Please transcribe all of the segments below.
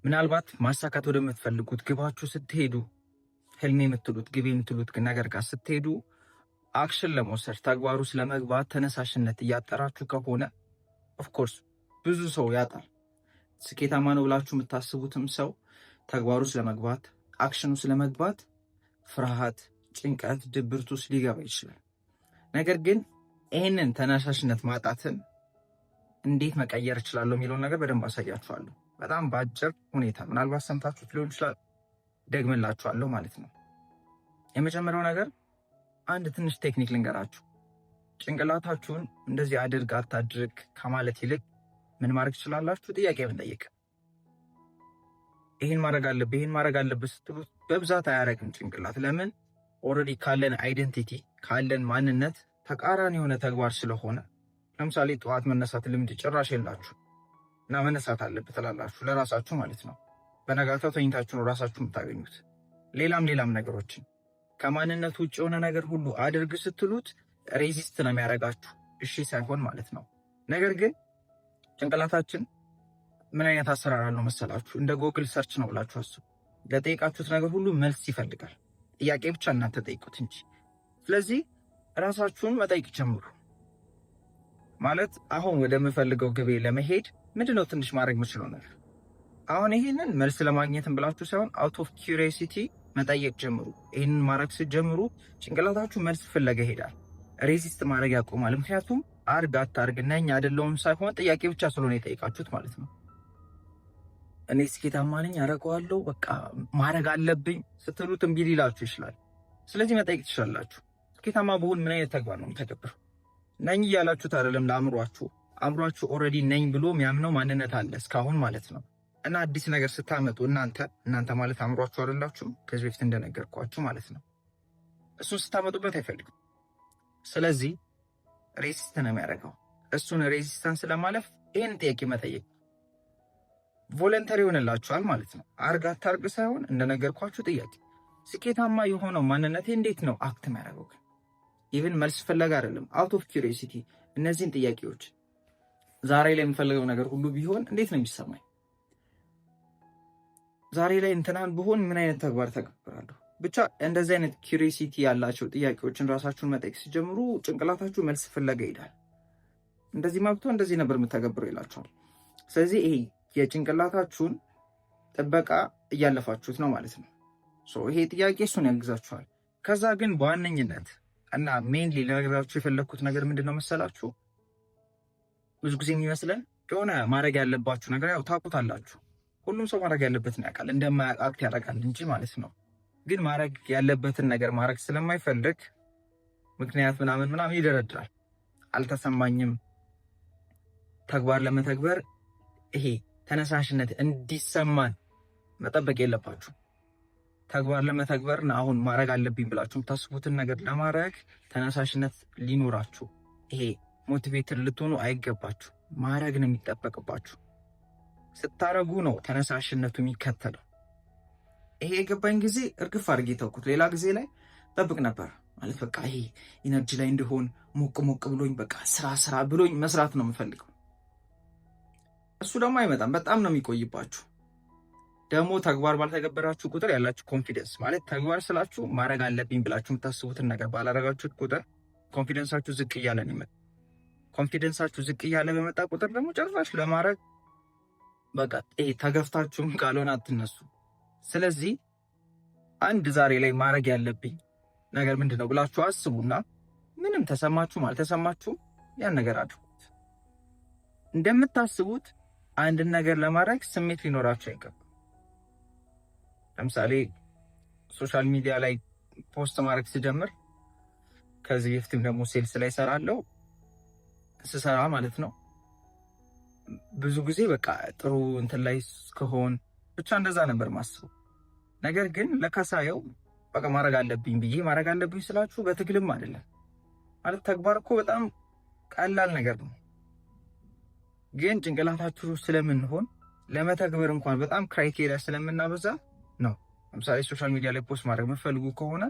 ምናልባት ማሳካት ወደምትፈልጉት ግባችሁ ስትሄዱ ህልም የምትሉት ግብ የምትሉት ነገር ጋር ስትሄዱ አክሽን ለመውሰድ ተግባሩ ስለመግባት ተነሳሽነት እያጠራችሁ ከሆነ ኦፍኮርስ ብዙ ሰው ያጣል። ስኬታማ ነው ብላችሁ የምታስቡትም ሰው ተግባሩ ስለመግባት አክሽኑ ስለመግባት ፍርሃት፣ ጭንቀት፣ ድብርት ውስጥ ሊገባ ይችላል። ነገር ግን ይህንን ተነሳሽነት ማጣትን እንዴት መቀየር እችላለሁ የሚለውን ነገር በደንብ አሳያችኋለሁ። በጣም በአጭር ሁኔታ ምናልባት ሰምታችሁት ሊሆን ይችላል፣ ደግምላችኋለሁ ማለት ነው። የመጀመሪያው ነገር አንድ ትንሽ ቴክኒክ ልንገራችሁ። ጭንቅላታችሁን እንደዚህ አድርግ አታድርግ ከማለት ይልቅ ምን ማድረግ ትችላላችሁ? ጥያቄ ብንጠይቅ ይህን ማድረግ አለብህ ስትሉት በብዛት አያረግም ጭንቅላት። ለምን? ኦልሬዲ ካለን አይደንቲቲ ካለን ማንነት ተቃራኒ የሆነ ተግባር ስለሆነ። ለምሳሌ ጠዋት መነሳት ልምድ ጭራሽ የላችሁ እና መነሳት አለብህ ትላላችሁ ለራሳችሁ ማለት ነው። በነጋታው ተኝታችሁ ነው ራሳችሁ የምታገኙት። ሌላም ነገሮችን ከማንነት ውጭ የሆነ ነገር ሁሉ አድርግ ስትሉት ሬዚስት ነው የሚያደርጋችሁ፣ እሺ ሳይሆን ማለት ነው። ነገር ግን ጭንቅላታችን ምን አይነት አሰራር አለው መሰላችሁ? እንደ ጎግል ሰርች ነው ብላችሁ አስቡ። ለጠየቃችሁት ነገር ሁሉ መልስ ይፈልጋል። ጥያቄ ብቻ እናንተ ጠይቁት እንጂ። ስለዚህ ራሳችሁን መጠየቅ ጀምሩ። ማለት አሁን ወደምፈልገው ግቤ ለመሄድ ምንድነው ትንሽ ማድረግ የምችለው ነገር? አሁን ይሄንን መልስ ለማግኘትም ብላችሁ ሳይሆን አውት ኦፍ ኪዩሪዮሲቲ መጠየቅ ጀምሩ። ይህንን ማድረግ ስትጀምሩ ጭንቅላታችሁ መልስ ፍለጋ ይሄዳል። ሬዚስት ማድረግ ያቆማል። ምክንያቱም አርግ አታርግ ነኝ አይደለሁም ሳይሆን ጥያቄ ብቻ ስለሆነ የጠየቃችሁት ማለት ነው። እኔ ስኬታማ ነኝ አደርገዋለሁ በቃ ማድረግ አለብኝ ስትሉት እምቢ ሊላችሁ ይችላል። ስለዚህ መጠየቅ ትችላላችሁ። ስኬታማ ብሆን ምን አይነት ተግባር ነው የምተገብረው? ነኝ እያላችሁት አይደለም ለአእምሯችሁ። አእምሯችሁ ኦልሬዲ ነኝ ብሎ የሚያምነው ማንነት አለ እስካሁን ማለት ነው። እና አዲስ ነገር ስታመጡ እናንተ ማለት አእምሯችሁ አይደላችሁም? ከዚህ በፊት እንደነገርኳችሁ ማለት ነው። እሱን ስታመጡበት አይፈልግም። ስለዚህ ሬዚስት ነው የሚያደርገው። እሱን ሬዚስታንስ ለማለፍ ይህን ጥያቄ መጠየቅ ቮለንተሪ ይሆንላችኋል ማለት ነው። አርግ አታርግ ሳይሆን እንደነገርኳችሁ ጥያቄ። ስኬታማ የሆነው ማንነቴ እንዴት ነው አክት የሚያደርገው? ኢቭን መልስ ፍለጋ አይደለም፣ አውት ኦፍ ኪዩሪዮሲቲ። እነዚህን ጥያቄዎች ዛሬ ላይ የምፈልገው ነገር ሁሉ ቢሆን እንዴት ነው የሚሰማኝ? ዛሬ ላይ እንትናን ብሆን ምን አይነት ተግባር ተገብራለሁ? ብቻ እንደዚህ አይነት ኪዩሪዮሲቲ ያላቸው ጥያቄዎችን ራሳችሁን መጠየቅ ሲጀምሩ ጭንቅላታችሁ መልስ ፍለጋ ይሄዳል። እንደዚህ ማብቶ እንደዚህ ነበር የምተገብረው ይላችኋል። ስለዚህ ይሄ የጭንቅላታችሁን ጥበቃ እያለፋችሁት ነው ማለት ነው። ይሄ ጥያቄ እሱን ያግዛችኋል። ከዛ ግን በዋነኝነት እና ሜንሊ ለነገራችሁ የፈለግኩት ነገር ምንድን ነው መሰላችሁ? ብዙ ጊዜ የሚመስለን የሆነ ማድረግ ያለባችሁ ነገር ያው ታውቁታላችሁ። ሁሉም ሰው ማድረግ ያለበትን ያውቃል፣ እንደማያውቅ ያደርጋል እንጂ ማለት ነው። ግን ማድረግ ያለበትን ነገር ማድረግ ስለማይፈልግ ምክንያት ምናምን ይደረድራል። አልተሰማኝም። ተግባር ለመተግበር ይሄ ተነሳሽነት እንዲሰማን መጠበቅ የለባችሁ። ተግባር ለመተግበርና አሁን ማድረግ አለብኝ ብላችሁ የምታስቡትን ነገር ለማድረግ ተነሳሽነት ሊኖራችሁ፣ ይሄ ሞቲቬትድ ልትሆኑ አይገባችሁ። ማድረግ ነው የሚጠበቅባችሁ። ስታረጉ ነው ተነሳሽነቱ የሚከተለው። ይሄ የገባኝ ጊዜ እርግፍ አድርጌ ተውኩት። ሌላ ጊዜ ላይ ጠብቅ ነበር ማለት በቃ ይሄ ኢነርጂ ላይ እንዲሆን ሞቅ ብሎኝ በቃ ስራ ብሎኝ መስራት ነው የምፈልገው። እሱ ደግሞ አይመጣም፣ በጣም ነው የሚቆይባችሁ። ደግሞ ተግባር ባልተገበራችሁ ቁጥር ያላችሁ ኮንፊደንስ ማለት ተግባር ስላችሁ ማድረግ አለብኝ ብላችሁ የምታስቡትን ነገር ባላረጋችሁት ቁጥር ኮንፊደንሳችሁ ዝቅ እያለ ነው የሚመጣው። ኮንፊደንሳችሁ ዝቅ እያለ በመጣ ቁጥር ደግሞ ጨራሽ ለማድረግ በቃ ይሄ ተገፍታችሁም ካልሆነ አትነሱ። ስለዚህ አንድ ዛሬ ላይ ማድረግ ያለብኝ ነገር ምንድን ነው ብላችሁ አስቡና ምንም ተሰማችሁም አልተሰማችሁም ያን ነገር አድርጉት። እንደምታስቡት አንድን ነገር ለማድረግ ስሜት ሊኖራችሁ አይገባም። ለምሳሌ ሶሻል ሚዲያ ላይ ፖስት ማድረግ ስጀምር ከዚህ በፊትም ደግሞ ሴልስ ላይ ስሰራ ማለት ነው ብዙ ጊዜ በቃ ጥሩ እንትን ላይ እስከሆን ብቻ እንደዛ ነበር ማስበው። ነገር ግን ለካሳየው በቃ ማድረግ አለብኝ ስላችሁ በትግልም አይደለም ማለት ተግባር እኮ በጣም ቀላል ነገር ነው። ግን ጭንቅላታችሁ ስለምንሆን ለመተግበር እንኳን በጣም ክራይቴሪያ ስለምናበዛ ነው። ለምሳሌ ሶሻል ሚዲያ ላይ ፖስት ማድረግ የምትፈልጉ ከሆነ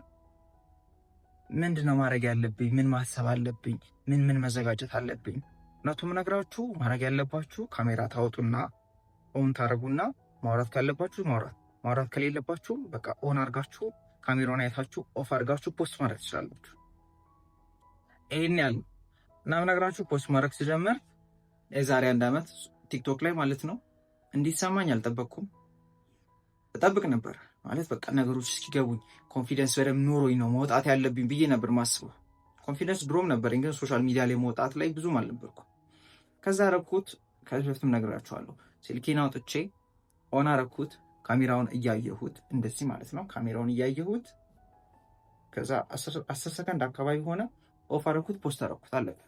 ምንድነው ማድረግ ያለብኝ? ምን ማሰብ አለብኝ? ምን መዘጋጀት አለብኝ? እውነቱም ነግራችሁ ማድረግ ያለባችሁ ካሜራ ታወጡና ኦን ታረጉና ማውራት ካለባችሁ ማውራት ከሌለባችሁ በቃ ኦን አድርጋችሁ ካሜራውን አይታችሁ ኦፍ አድርጋችሁ ፖስት ማድረግ ትችላላችሁ። ይሄን ያህል እና ምነግራችሁ ፖስት ማድረግ ስጀምር የዛሬ 1 ዓመት ቲክቶክ ላይ ማለት ነው እንዲሰማኝ አልጠበቅኩም። እጠብቅ ነበር ማለት በቃ ነገሮች እስኪገቡኝ ኮንፊደንስ በደምብ ኖሮኝ ነው መውጣት ያለብኝ ብዬ ነበር ማስበው። ኮንፊደንስ ድሮም ነበረኝ፣ ግን ሶሻል ሚዲያ ላይ መውጣት ላይ ብዙም አልነበርኩም። ከዛ ረኩት። ከዚህ በፊትም ነግራችኋለሁ። ስልኬን አውጥቼ ኦን አረኩት፣ ካሜራውን እያየሁት እንደዚህ ማለት ነው። ካሜራውን እያየሁት ከዛ 10 ሰከንድ አካባቢ ሆነ፣ ኦፍ አረኩት፣ ፖስት አረኩት፣ አለቀ።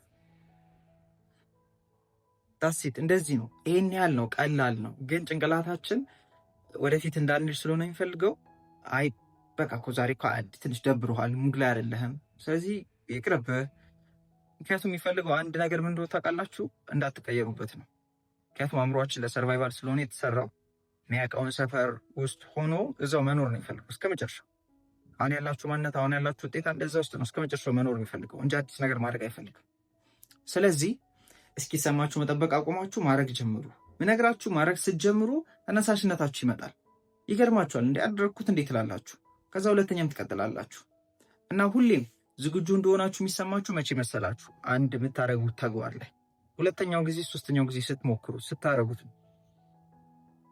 ዳሴት እንደዚህ ነው። ይሄን ያህል ነው፣ ቀላል ነው። ግን ጭንቅላታችን ወደፊት እንዳንል ስለሆነ የሚፈልገው አይ በቃ እኮ ዛሬ እኮ ትንሽ ደብሮሃል፣ ሙድ ላይ አይደለህም፣ ስለዚህ ይቅርብህ። ምክንያቱም የሚፈልገው አንድ ነገር ምን እንደሆነ ታውቃላችሁ? እንዳትቀየሩበት ነው። ምክንያቱም አእምሯችን ለሰርቫይቫል ስለሆነ የተሰራው የሚያውቀውን ሰፈር ውስጥ ሆኖ እዛው መኖር ነው የሚፈልገው እስከ መጨረሻው። አሁን ያላችሁ ማንነት፣ አሁን ያላችሁ ውጤት እንደዛ ውስጥ ነው እስከ መጨረሻው መኖር የሚፈልገው እንጂ አዲስ ነገር ማድረግ አይፈልግም። ስለዚህ እስኪሰማችሁ መጠበቅ አቁማችሁ ማድረግ ጀምሩ። ምነግራችሁ ማድረግ ስትጀምሩ ተነሳሽነታችሁ ይመጣል። ይገርማችኋል። እንደ አደረግኩት እንዴት ትላላችሁ፣ ከዛ ሁለተኛም ትቀጥላላችሁ። እና ሁሌም ዝግጁ እንደሆናችሁ የሚሰማችሁ መቼ መሰላችሁ? አንድ የምታደርጉት ተግባር ላይ ሁለተኛው ጊዜ ሶስተኛው ጊዜ ስትሞክሩ ስታደርጉት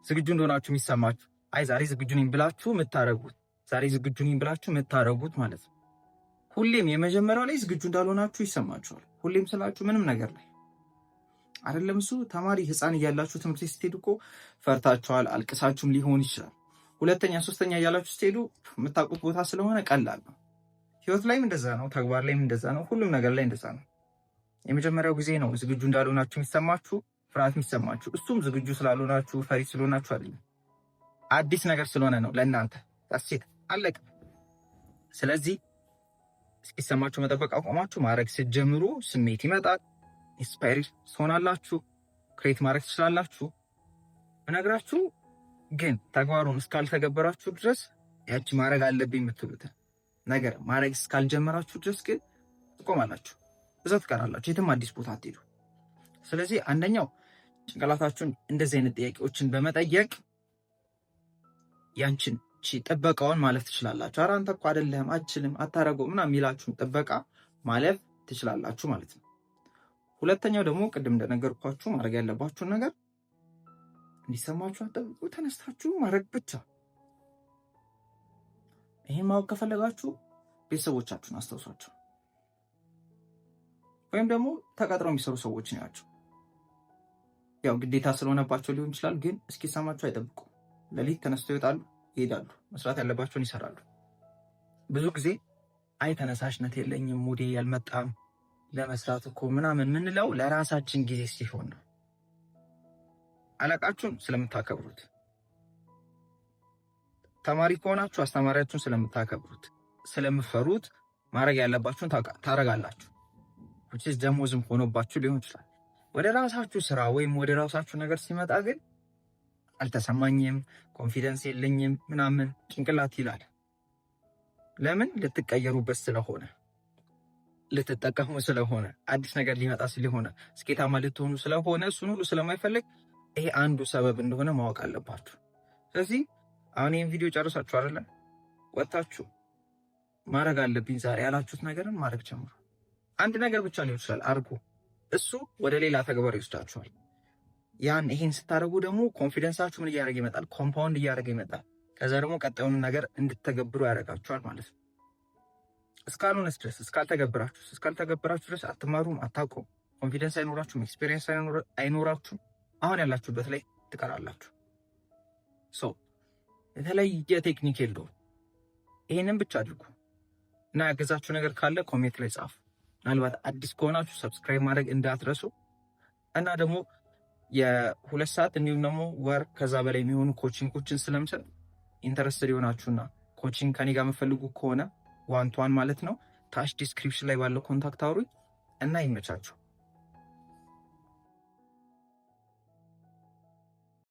ዝግጁ እንደሆናችሁ የሚሰማችሁ። አይ ዛሬ ዝግጁ ነኝ ብላችሁ የምታደርጉት ዛሬ ዝግጁ ነኝ ብላችሁ የምታደርጉት ማለት ነው። ሁሌም የመጀመሪያው ላይ ዝግጁ እንዳልሆናችሁ ይሰማችኋል። ሁሌም ስላችሁ ምንም ነገር ላይ አይደለም። እሱ ተማሪ ህፃን እያላችሁ ትምህርት ቤት ስትሄዱ እኮ ፈርታችኋል፣ አልቅሳችሁም ሊሆን ይችላል። ሁለተኛ ሶስተኛ እያላችሁ ስትሄዱ የምታውቁት ቦታ ስለሆነ ቀላል ነው። ህይወት ላይም እንደዛ ነው፣ ተግባር ላይም እንደዛ ነው፣ ሁሉም ነገር ላይ እንደዛ ነው። የመጀመሪያው ጊዜ ነው ዝግጁ እንዳልሆናችሁ የሚሰማችሁ፣ ፍርሃት የሚሰማችሁ። እሱም ዝግጁ ስላልሆናችሁ ፈሪ ስለሆናችሁ አይደለም፣ አዲስ ነገር ስለሆነ ነው ለእናንተ። ታስቼት አለቀ። ስለዚህ እስኪሰማችሁ መጠበቅ አቆማችሁ ማድረግ ስትጀምሩ ስሜት ይመጣል። ኢንስፓየር ትሆናላችሁ፣ ክሬት ማድረግ ትችላላችሁ። ብነግራችሁ ግን ተግባሩን እስካልተገበራችሁ ድረስ ያቺ ማድረግ አለብኝ የምትሉትን ነገር ማድረግ እስካልጀመራችሁ ድረስ ግን ትቆማላችሁ፣ እዛ ትቀራላችሁ፣ የትም አዲስ ቦታ አትሄዱ። ስለዚህ አንደኛው ጭንቅላታችሁን እንደዚህ አይነት ጥያቄዎችን በመጠየቅ ያንቺን ጥበቃውን ማለፍ ትችላላችሁ። ኧረ አንተ እኮ አይደለም አችልም አታረገው ምናምን የሚላችሁን ጥበቃ ማለፍ ትችላላችሁ ማለት ነው። ሁለተኛው ደግሞ ቅድም እንደነገርኳችሁ ማድረግ ያለባችሁን ነገር እንዲሰማችሁ አጠብቁ፣ ተነስታችሁ ማድረግ ብቻ። ይህን ማወቅ ከፈለጋችሁ ቤተሰቦቻችሁን አስታውሷቸው፣ ወይም ደግሞ ተቀጥረው የሚሰሩ ሰዎች ናቸው። ያው ግዴታ ስለሆነባቸው ሊሆን ይችላል፣ ግን እስኪሰማችሁ አይጠብቁ። ሌሊት ተነስተው ይወጣሉ፣ ይሄዳሉ፣ መስራት ያለባቸውን ይሰራሉ። ብዙ ጊዜ አይ ተነሳሽነት የለኝም ሙዴ ያልመጣም ለመስራት እኮ ምናምን ምንለው ለራሳችን ጊዜ ሲሆን ነው። አለቃችሁን ስለምታከብሩት፣ ተማሪ ከሆናችሁ አስተማሪያችሁን ስለምታከብሩት፣ ስለምፈሩት ማድረግ ያለባችሁን ታረጋላችሁ። ውጭስ ደሞዝም ሆኖባችሁ ሊሆን ይችላል። ወደ ራሳችሁ ስራ ወይም ወደ ራሳችሁ ነገር ሲመጣ ግን አልተሰማኝም፣ ኮንፊደንስ የለኝም ምናምን ጭንቅላት ይላል። ለምን? ልትቀየሩበት ስለሆነ፣ ልትጠቀሙ ስለሆነ፣ አዲስ ነገር ሊመጣ ስለሆነ፣ ስኬታማ ልትሆኑ ስለሆነ፣ እሱን ሁሉ ስለማይፈልግ ይሄ አንዱ ሰበብ እንደሆነ ማወቅ አለባችሁ። ስለዚህ አሁን ይህን ቪዲዮ ጨርሳችሁ አይደለም ወጣችሁ ማድረግ አለብኝ ዛሬ ያላችሁት ነገርን ማድረግ ጀምሩ። አንድ ነገር ብቻ ሊሆን ይችላል አርጉ። እሱ ወደ ሌላ ተግባር ይወስዳችኋል። ይሄን ስታደርጉ ደግሞ ኮንፊደንሳችሁ ምን እያደረገ ይመጣል? ኮምፓውንድ እያደረገ ይመጣል። ከዛ ደግሞ ቀጣዩን ነገር እንድትተገብሩ ያደርጋችኋል ማለት ነው። እስካልሆነስ ድረስ እስካልተገበራችሁ ድረስ አትማሩም፣ አታውቁም፣ ኮንፊደንስ አይኖራችሁም፣ ኤክስፔሪየንስ አይኖራችሁም። አሁን ያላችሁበት ላይ ትቀራላችሁ። የተለየ ቴክኒክ የለውም። ይሄንን ብቻ አድርጉ እና ያገዛችሁ ነገር ካለ ኮሜንት ላይ ጻፉ። ምናልባት አዲስ ከሆናችሁ ሰብስክራይብ ማድረግ እንዳትረሱ እና ደግሞ የ2 ሰዓት እንዲሁም ደግሞ ወር ከዛ በላይ የሚሆኑ ኮቺንጎችን ስለምሰጥ ኢንተረስትድ የሆናችሁና ኮቺንግ ከኔ ጋር የምፈልጉ ከሆነ 1-to-1 ማለት ነው ታች ዲስክሪፕሽን ላይ ባለው ኮንታክት አውሩኝ እና ይመቻችሁ።